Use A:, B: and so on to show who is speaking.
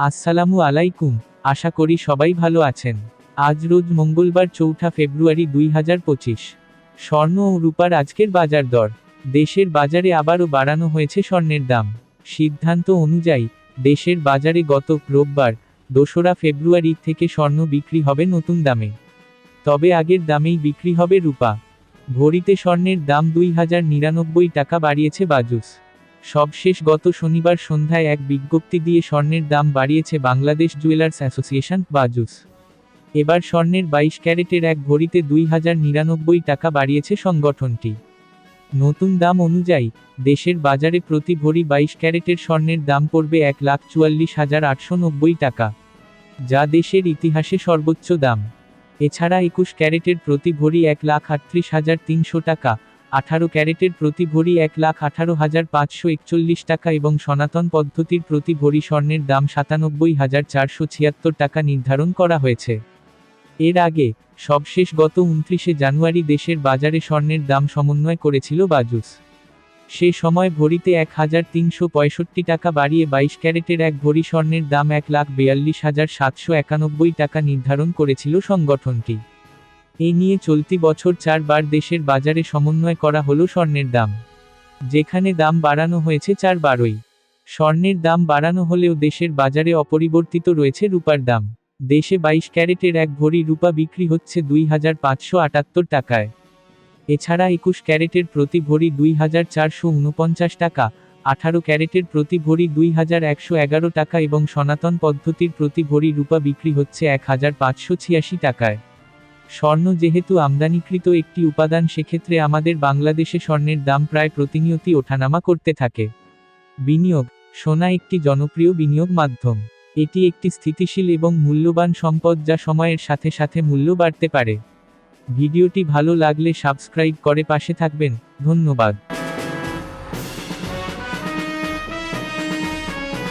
A: আসসালামু আলাইকুম। আশা করি সবাই ভালো আছেন। আজ রোজ মঙ্গলবার 4 ফেব্রুয়ারি 2025। স্বর্ণ ও রূপার আজকের বাজার দর। দেশের বাজারে আবারও বাড়ানো হয়েছে স্বর্ণের দাম। সিদ্ধান্ত অনুযায়ী দেশের বাজারে গত রোববার 2 ফেব্রুয়ারি থেকে স্বর্ণ বিক্রি হবে নতুন দামে। তবে আগের দামেই বিক্রি হবে রূপা। ভরিতে স্বর্ণের দাম 2099 টাকা বাড়িয়েছে বাজুস। সবশেষ গত শনিবার সন্ধ্যায় এক বিজ্ঞপ্তি দিয়ে স্বর্ণের দাম বাড়িয়েছে বাংলাদেশ জুয়েলার্স অ্যাসোসিয়েশন বাজুস। এবার স্বর্ণের 22 ক্যারেটের এক ভরিতে 2099 টাকা বাড়িয়েছে সংগঠনটি। নতুন দাম অনুযায়ী দেশের বাজারে প্রতি ভরি 22 ক্যারেটের স্বর্ণের দাম পড়বে 1,44,890 টাকা, যা দেশের ইতিহাসে সর্বোচ্চ দাম। এছাড়া 21 ক্যারেটের প্রতি ভরি 1,38,300 টাকা, 18 ক্যারেটের প্রতি ভরি 1,18,541 টাকা এবং সনাতন পদ্ধতির প্রতি ভরি স্বর্ণের দাম 97,476 টাকা নির্ধারণ করা হয়েছে। এর আগে সবশেষ গত 29 জানুয়ারি দেশের বাজারে স্বর্ণের দাম সমন্বয় করেছিল বাজুস। সে সময় ভরিতে 1,365 টাকা বাড়িয়ে 22 ক্যারেটের এক ভরি স্বর্ণের দাম 1,42,791 টাকা নির্ধারণ করেছিল সংগঠনটি। এ নিয়ে চলতি বছর 4 বার দেশের বাজারে সমন্বয় করা হলো স্বর্ণের দাম, যেখানে দাম বাড়ানো হয়েছে 4 বারই। স্বর্ণের দাম বাড়ানো হলেও দেশের বাজারে অপরিবর্তিত রয়েছে রূপার দাম। দেশে 22 ক্যারেটের এক ভরি রূপা বিক্রি হচ্ছে 2,578 টাকায়। এছাড়া 21 ক্যারেটের প্রতি ভরি 2,449 টাকা, 18 ক্যারেটের প্রতি ভরি 2,111 টাকা এবং সনাতন পদ্ধতির প্রতি ভরি রূপা বিক্রি হচ্ছে 1,586 টাকায়। স্বর্ণ যেহেতু আমদানিকৃত একটি উপাদান, সেক্ষেত্রে আমাদের বাংলাদেশে স্বর্ণের দাম প্রায় প্রতিনিয়তই ওঠানামা করতে থাকে। বিনিয়োগ। সোনা একটি জনপ্রিয় বিনিয়োগ মাধ্যম। এটি একটি স্থিতিশীল এবং মূল্যবান সম্পদ যা সময়ের সাথে সাথে মূল্য বাড়তে পারে। ভিডিওটি ভালো লাগলে সাবস্ক্রাইব করে পাশে থাকবেন। ধন্যবাদ।